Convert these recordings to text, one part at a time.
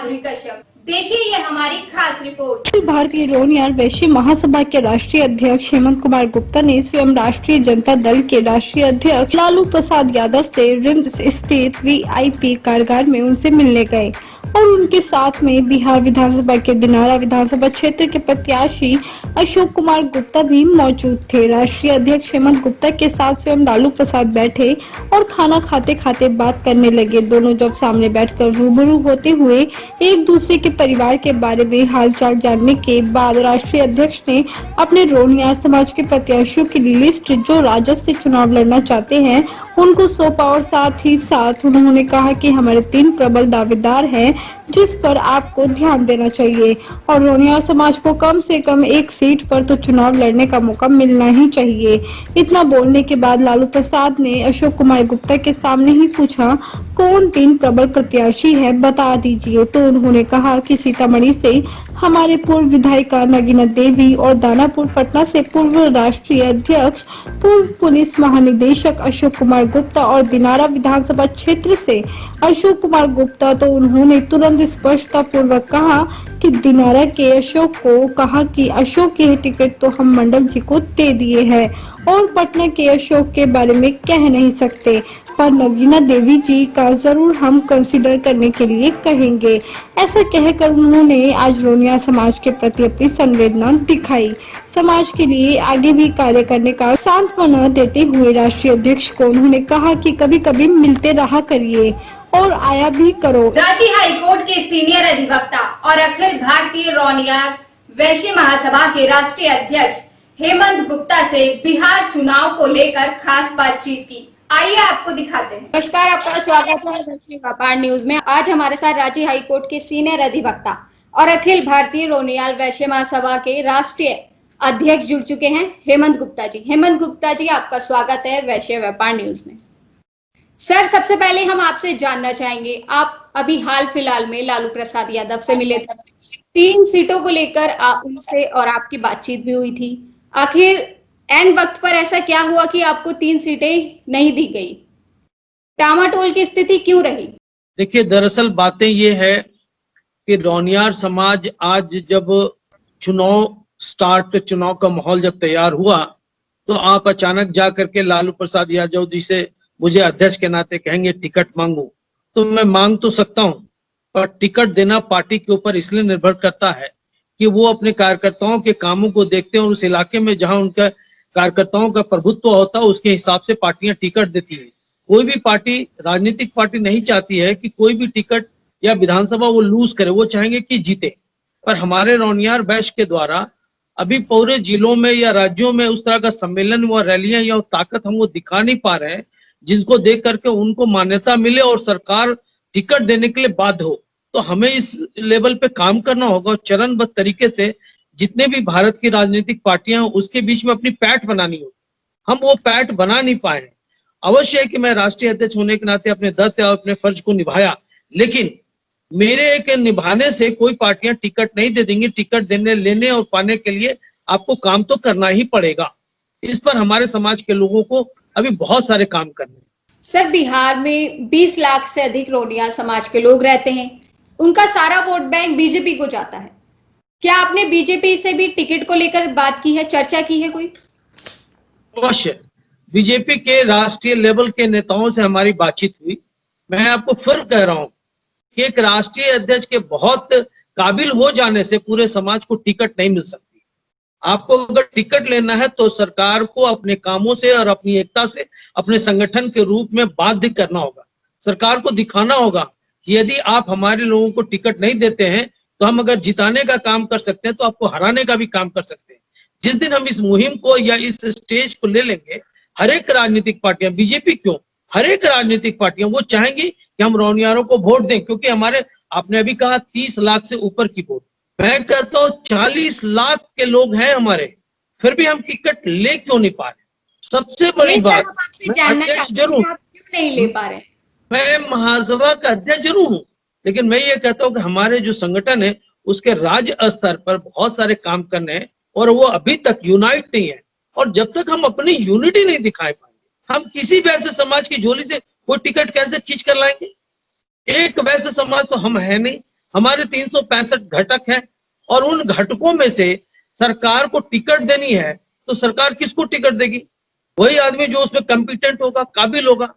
माधुरी कश्यप। देखिए ये हमारी खास रिपोर्ट। भारतीय रोनियार वैश्य महासभा के राष्ट्रीय अध्यक्ष हेमंत कुमार गुप्ता ने स्वयं राष्ट्रीय जनता दल के राष्ट्रीय अध्यक्ष लालू प्रसाद यादव से रिम्स स्थित वीआईपी कारागार में उनसे मिलने गए और उनके साथ में बिहार विधानसभा के दिनारा विधानसभा क्षेत्र के प्रत्याशी अशोक कुमार गुप्ता भी मौजूद थे। राष्ट्रीय अध्यक्ष हेमंत गुप्ता के साथ स्वयं लालू प्रसाद बैठे और खाना खाते खाते बात करने लगे। दोनों जब सामने बैठकर रूबरू होते हुए एक दूसरे के परिवार के बारे में हालचाल जानने के बाद राष्ट्रीय अध्यक्ष ने अपने रोनियार समाज के प्रत्याशियों की लिस्ट जो राजद से चुनाव लड़ना चाहते हैं उनको सौंपा और साथ ही साथ उन्होंने कहा कि हमारे 3 प्रबल दावेदार हैं जिस पर आपको ध्यान देना चाहिए और रोनियार समाज को कम से कम एक सीट पर तो चुनाव लड़ने का मौका मिलना ही चाहिए। इतना बोलने के बाद लालू प्रसाद ने अशोक कुमार गुप्ता के सामने ही पूछा, कौन 3 प्रबल प्रत्याशी है बता दीजिए। तो उन्होंने कहा कि सीतामढ़ी से हमारे पूर्व विधायिका नगीना देवी और दानापुर पटना से पूर्व राष्ट्रीय अध्यक्ष पूर्व पुलिस महानिदेशक अशोक कुमार गुप्ता और दिनारा विधानसभा क्षेत्र से अशोक कुमार गुप्ता। तो उन्होंने तुरंत स्पष्टता पूर्वक कहा कि दिनारा के अशोक को कहा कि अशोक के टिकट तो हम मंडल जी को दे दिए हैं और पटना के अशोक के बारे में कह नहीं सकते, पर नगीना देवी जी का जरूर हम कंसीडर करने के लिए कहेंगे। ऐसा कहकर उन्होंने आज रोनियार समाज के प्रति अपनी संवेदना दिखाई। समाज के लिए आगे भी कार्य करने का सांत्वना देते हुए राष्ट्रीय अध्यक्ष को उन्होंने कहा कि कभी कभी मिलते रहा करिए और आया भी करो। रांची हाईकोर्ट के सीनियर अधिवक्ता और अखिल भारतीय रोनियार वैश्य महासभा के राष्ट्रीय अध्यक्ष हेमंत गुप्ता से बिहार चुनाव को लेकर खास बातचीत की। आइए आपको दिखाते हैं। नमस्कार, आपका स्वागत है वैश्य व्यापार न्यूज में। आज हमारे साथ रांची हाईकोर्ट के सीनियर अधिवक्ता और अखिल भारतीय रोनियार वैश्य महासभा के राष्ट्रीय अध्यक्ष जुड़ चुके हैं हेमंत गुप्ता जी। हेमंत गुप्ता जी, आपका स्वागत है वैश्य व्यापार न्यूज में। सर, सबसे पहले हम आपसे जानना चाहेंगे, आप अभी हाल फिलहाल में लालू प्रसाद यादव से मिले थे, 3 सीटों को लेकर उनसे और आपकी बातचीत भी हुई थी। आखिर एंड वक्त पर ऐसा क्या हुआ कि आपको 3 सीटें नहीं दी गई? टामाटोल की स्थिति क्यों रही? देखिए, दरअसल बातें ये है कि रोनियार समाज आज जब चुनाव का माहौल जब तैयार हुआ तो आप अचानक जा करके लालू प्रसाद यादव जी से मुझे अध्यक्ष के नाते कहेंगे टिकट मांगू, तो मैं मांग तो सकता हूं, पर टिकट देना पार्टी के ऊपर इसलिए निर्भर करता है कि वो अपने कार्यकर्ताओं के कामों को देखते हैं और उस इलाके में जहां उनका कार्यकर्ताओं का प्रभुत्व होता है उसके हिसाब से पार्टियां टिकट देती है। कोई भी पार्टी, राजनीतिक पार्टी नहीं चाहती है कि कोई भी टिकट या विधानसभा वो लूज करे, वो चाहेंगे कि जीते। पर हमारे रोनियार वैश्य के द्वारा अभी पूरे जिलों में या राज्यों में उस तरह का सम्मेलन व रैलियां या ताकत हम वो दिखा नहीं पा रहे हैं जिसको देख करके उनको मान्यता मिले और सरकार टिकट देने के लिए बाध्य हो। तो हमें इस लेवल पे काम करना होगा, चरणबद्ध तरीके से जितने भी भारत की राजनीतिक पार्टियां हैं उसके बीच में अपनी पैठ बनानी होगी। हम वो पैठ बना नहीं पाए। अवश्य है कि मैं राष्ट्रीय अध्यक्ष होने के नाते अपने दायित्व और अपने फर्ज को निभाया, लेकिन मेरे के निभाने से कोई पार्टियां टिकट नहीं दे देंगी। टिकट देने, लेने और पाने के लिए आपको काम तो करना ही पड़ेगा। इस पर हमारे समाज के लोगों को अभी बहुत सारे काम करने हैं। सर, बिहार में 20 लाख से अधिक रोनियार समाज के लोग रहते हैं, उनका सारा वोट बैंक बीजेपी को जाता है। क्या आपने बीजेपी से भी टिकट को लेकर बात की है, चर्चा की है कोई? अवश्य, बीजेपी के राष्ट्रीय लेवल के नेताओं से हमारी बातचीत हुई। मैं आपको फिर कह रहा हूं कि एक राष्ट्रीय अध्यक्ष के बहुत काबिल हो जाने से पूरे समाज को टिकट नहीं मिल सकती। आपको अगर टिकट लेना है तो सरकार को अपने कामों से और अपनी एकता से अपने संगठन के रूप में बाध्य करना होगा। सरकार को दिखाना होगा कि यदि आप हमारे लोगों को टिकट नहीं देते हैं तो हम अगर जिताने का काम कर सकते हैं तो आपको हराने का भी काम कर सकते हैं। जिस दिन हम इस मुहिम को या इस स्टेज को ले लेंगे, हर एक राजनीतिक पार्टियां, बीजेपी क्यों, हर एक राजनीतिक पार्टियां वो चाहेंगी कि हम रोनियारों को वोट दें, क्योंकि हमारे, आपने अभी कहा 30 लाख से ऊपर की वोट, मैं कहता हूं 40 लाख के लोग हैं हमारे, फिर भी हम टिकट ले क्यों नहीं पा रहे? सबसे बड़ी बात, मैं अध्यक्ष जरूर नहीं ले पा रहे, मैं महासभा का अध्यक्ष जरूर हूं, लेकिन मैं ये कहता हूं कि हमारे जो संगठन है उसके राज्य स्तर पर बहुत सारे काम करने हैं और वो अभी तक यूनाइट नहीं है। और जब तक हम अपनी यूनिटी नहीं दिखा पाएंगे, हम किसी वैसे समाज की झोली से कोई टिकट कैसे खींच कर लाएंगे? एक वैसे समाज तो हम है नहीं, हमारे 365 घटक हैं और उन घटकों में से सरकार को टिकट देनी है तो सरकार किसको टिकट देगी? वही आदमी जो उसमें कॉम्पिटेंट होगा, काबिल होगा।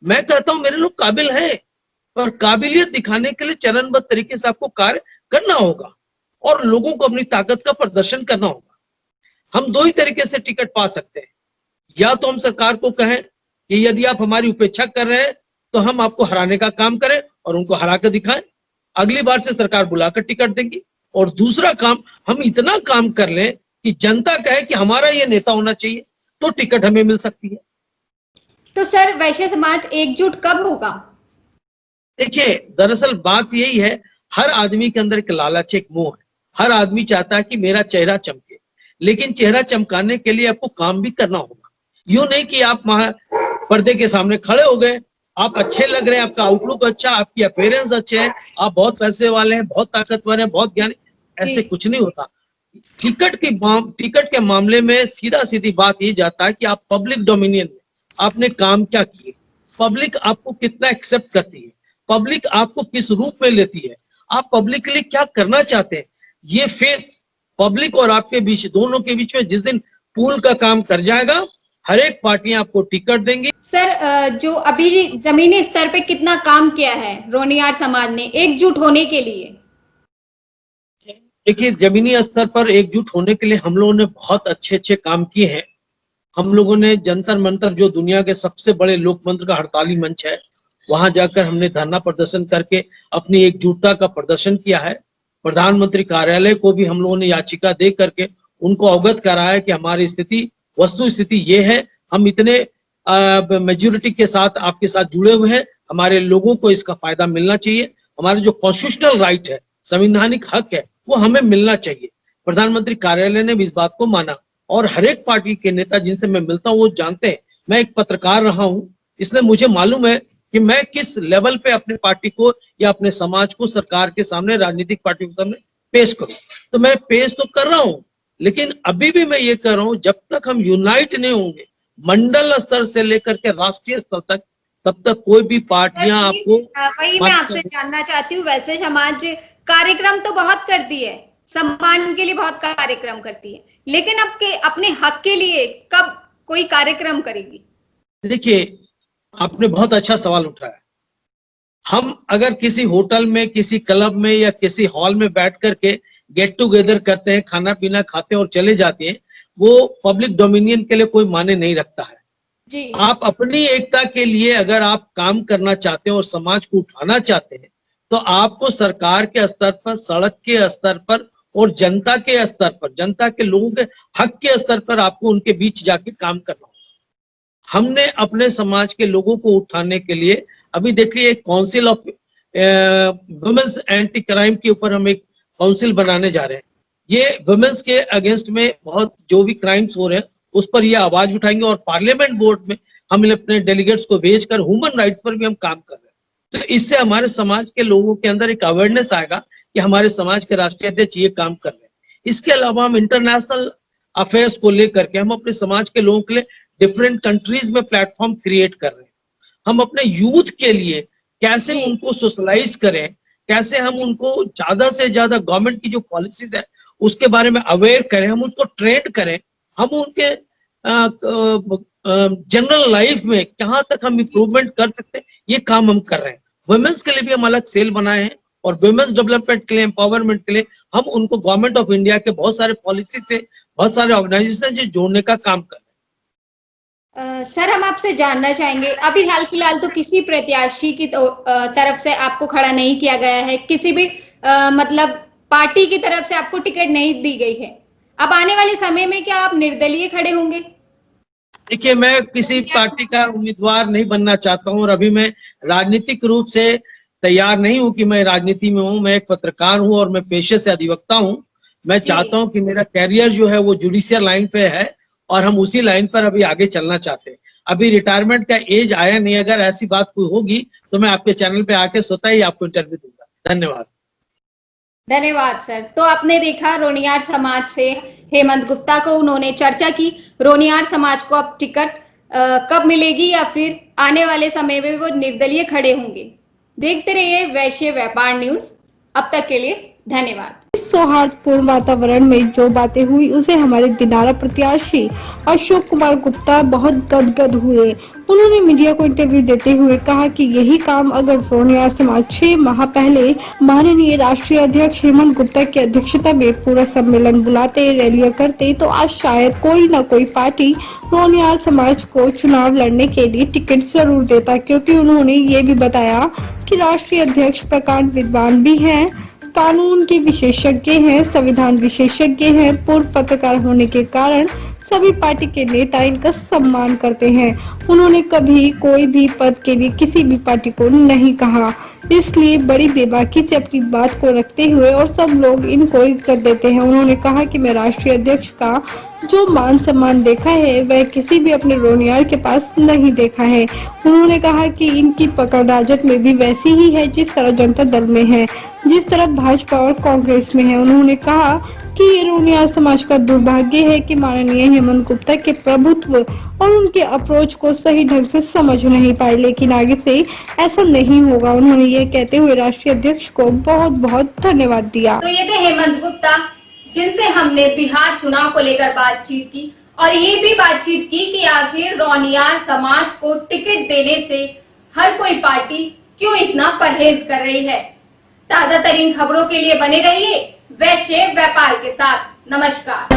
मैं कहता हूं मेरे लोग काबिल है, पर काबिलियत दिखाने के लिए चरणबद्ध तरीके से आपको कार्य करना होगा और लोगों को अपनी ताकत का प्रदर्शन करना होगा। हम दो ही तरीके से टिकट पा सकते हैं, या तो हम सरकार को कहें कि यदि आप हमारी उपेक्षा कर रहे हैं तो हम आपको हराने का काम करें और उनको हरा कर दिखाएं, अगली बार से सरकार बुलाकर टिकट देंगी। और दूसरा काम, हम इतना काम कर लें कि जनता कहे कि हमारा ये नेता होना चाहिए, तो टिकट हमें मिल सकती है। तो सर वैश्य समाज एकजुट कब होगा? देखिए, दरअसल बात यही है, हर आदमी के अंदर एक लालच, एक मोह है। हर आदमी चाहता है कि मेरा चेहरा चमके, लेकिन चेहरा चमकाने के लिए आपको काम भी करना होगा। यूं नहीं कि आप पर्दे के सामने खड़े हो गए, आप अच्छे लग रहे हैं, आपका आउटलुक अच्छा, आपकी अपीयरेंस अच्छे है, आप बहुत पैसे वाले हैं, बहुत ताकतवर हैं, बहुत ज्ञानी, ऐसे कुछ नहीं होता। टिकट के मामले में सीधा सीधी बात ये जाता है कि आप पब्लिक डोमिनियन में आपने काम क्या किए, पब्लिक आपको कितना एक्सेप्ट करती है, पब्लिक आपको किस रूप में लेती है, आप पब्लिक के लिए क्या करना चाहते हैं। ये फेथ पब्लिक और आपके बीच, दोनों के बीच में जिस दिन पूल का काम कर जाएगा, हर एक पार्टियां आपको टिकट देंगी। सर जो अभी जमीनी स्तर पे कितना काम किया है रोनियार समाज ने एकजुट होने के लिए? देखिए, जमीनी स्तर पर एकजुट होने के लिए हम लोगों ने बहुत अच्छे अच्छे काम किए हैं। हम लोगों ने जंतर मंतर, जो दुनिया के सबसे बड़े लोकतंत्र का हड़ताली मंच है, वहां जाकर हमने धरना प्रदर्शन करके अपनी एकजुटता का प्रदर्शन किया है। प्रधानमंत्री कार्यालय को भी हम लोगों ने याचिका दे करके उनको अवगत कराया कि हमारी स्थिति, वस्तु स्थिति ये है, हम इतने मेजोरिटी के साथ आपके साथ जुड़े हुए हैं, हमारे लोगों को इसका फायदा मिलना चाहिए, हमारे जो कॉन्स्टिट्यूशनल राइट है, संवैधानिक हक है, वो हमें मिलना चाहिए। प्रधानमंत्री कार्यालय ने भी इस बात को माना और हर एक पार्टी के नेता जिनसे मैं मिलता हूँ वो जानते हैं मैं एक पत्रकार रहा हूँ, इसलिए मुझे मालूम है कि मैं किस लेवल पे अपने पार्टी को या अपने समाज को सरकार के सामने, राजनीतिक पार्टियों के सामने पेश करूं। तो मैं पेश तो कर रहा हूं, लेकिन अभी भी मैं ये कर रहा हूं, जब तक हम यूनाइट नहीं होंगे मंडल स्तर से लेकर के राष्ट्रीय स्तर तक, तब तक कोई भी पार्टियां आपको वही मैं आपसे जानना चाहती हूँ। वैसे समाज कार्यक्रम तो बहुत करती है, सम्मान के लिए बहुत कार्यक्रम करती है, लेकिन आपके अपने हक के लिए कब कोई कार्यक्रम करेगी? देखिए, आपने बहुत अच्छा सवाल उठाया। हम अगर किसी होटल में, किसी क्लब में या किसी हॉल में बैठ करके गेट टुगेदर करते हैं, खाना पीना खाते हैं और चले जाते हैं, वो पब्लिक डोमिनियन के लिए कोई माने नहीं रखता है जी। आप अपनी एकता के लिए अगर आप काम करना चाहते हैं और समाज को उठाना चाहते हैं, तो आपको सरकार के स्तर पर, सड़क के स्तर पर और जनता के स्तर पर, जनता के लोगों के हक के स्तर पर आपको उनके बीच जाके काम करना होगा। हमने अपने समाज के लोगों को उठाने के लिए अभी देखिए, एक council of women's anti crime के ऊपर हम एक काउंसिल बनाने जा रहे हैं। ये वुमेन्स के अगेंस्ट में बहुत जो भी क्राइम्स हो रहे हैं उस पर ये आवाज उठाएंगे और पार्लियामेंट बोर्ड में हम अपने डेलीगेट्स को भेजकर ह्यूमन राइट्स पर भी हम काम कर रहे हैं। तो इससे हमारे समाज के लोगों के अंदर एक अवेयरनेस आएगा कि हमारे समाज के राष्ट्रीय अध्यक्ष ये काम कर रहे हैं। इसके अलावा हम इंटरनेशनल अफेयर्स को लेकर के हम अपने समाज के लोगों के लिए डिफरेंट कंट्रीज में प्लेटफॉर्म क्रिएट कर रहे हैं। हम अपने यूथ के लिए कैसे उनको सोशलाइज करें, कैसे हम उनको ज्यादा से ज्यादा गवर्नमेंट की जो पॉलिसीज है उसके बारे में अवेयर करें, हम उसको ट्रेन करें, हम उनके जनरल लाइफ में कहाँ तक हम इम्प्रूवमेंट कर सकते हैं, ये काम हम कर रहे हैं। वुमेन्स के लिए भी हम अलग सेल बनाए हैं और वुमेन्स डेवलपमेंट के लिए, एम्पावरमेंट के लिए हम उनको गवर्नमेंट ऑफ इंडिया के बहुत सारे पॉलिसी से, बहुत सारे ऑर्गेनाइजेशन से जोड़ने का काम कर रहे हैं। सर हम आपसे जानना चाहेंगे, अभी हाल फिलहाल तो किसी प्रत्याशी की तरफ से आपको खड़ा नहीं किया गया है, किसी भी मतलब पार्टी की तरफ से आपको टिकट नहीं दी गई है। अब आने वाले समय में क्या आप निर्दलीय खड़े होंगे? देखिए, मैं किसी पार्टी का उम्मीदवार नहीं बनना चाहता हूं और अभी मैं राजनीतिक रूप से तैयार नहीं हूं कि मैं राजनीति में हूं। मैं एक पत्रकार हूं और मैं पेशे से अधिवक्ता हूं। मैं चाहता हूं कि मेरा कैरियर जो है वो जुडिशियल लाइन पे है और हम उसी लाइन पर अभी आगे चलना चाहते हैं। अभी रिटायरमेंट का एज आया नहीं। अगर ऐसी बात कोई होगी तो मैं आपके चैनल पे आके स्वतः ही आपको इंटरव्यू दूंगा। धन्यवाद। धन्यवाद सर। तो आपने देखा रोनियार समाज से हेमंत गुप्ता को, उन्होंने चर्चा की रोनियार समाज को अब टिकट कब मिलेगी या फिर आने वाले समय में वो निर्दलीय खड़े होंगे। देखते रहिए वैश्य व्यापार न्यूज। अब तक के लिए धन्यवाद। इस सौहार्दपूर्ण वातावरण में जो बातें हुई उसे हमारे दिनारा प्रत्याशी अशोक कुमार गुप्ता बहुत गदगद हुए। उन्होंने मीडिया को इंटरव्यू देते हुए कहा कि यही काम अगर रोनियार समाज 6 माह पहले माननीय राष्ट्रीय अध्यक्ष हेमंत गुप्ता की अध्यक्षता में पूरा सम्मेलन बुलाते, रैलियां करते तो आज शायद कोई न कोई पार्टी रोनियार समाज को चुनाव लड़ने के लिए टिकट जरूर देता, क्योंकि उन्होंने ये भी बताया कि राष्ट्रीय अध्यक्ष प्रकांड विद्वान भी हैं, कानून के विशेषज्ञ हैं, संविधान विशेषज्ञ हैं। पूर्व पत्रकार होने के कारण सभी पार्टी के नेता इनका सम्मान करते हैं। उन्होंने कभी कोई भी पद के लिए किसी भी पार्टी को नहीं कहा, इसलिए बड़ी बेबाकी से अपनी बात को रखते हुए और सब लोग इनको इज्जत देते हैं। उन्होंने कहा कि मैं राष्ट्रीय अध्यक्ष का जो मान सम्मान देखा है वह किसी भी अपने रोनियार के पास नहीं देखा है। उन्होंने कहा कि इनकी पकड़ राजद में भी वैसी ही है जिस तरह जनता दल में है, जिस तरह भाजपा और कांग्रेस में है। उन्होंने कहा कि ये रोनियार समाज का दुर्भाग्य है कि माननीय हेमंत गुप्ता के प्रभुत्व और उनके अप्रोच को सही ढंग से समझ नहीं पाए, लेकिन आगे से ऐसा नहीं होगा। उन्होंने ये कहते हुए राष्ट्रीय अध्यक्ष को बहुत बहुत धन्यवाद दिया। तो ये थे हेमंत गुप्ता, जिनसे हमने बिहार चुनाव को लेकर बातचीत की और ये भी बातचीत की कि आखिर रोनियार समाज को टिकट देने से हर कोई पार्टी क्यों इतना परहेज कर रही है। ताजा तरीन खबरों के लिए बने रहिए वैश्य व्यापार के साथ। नमस्कार।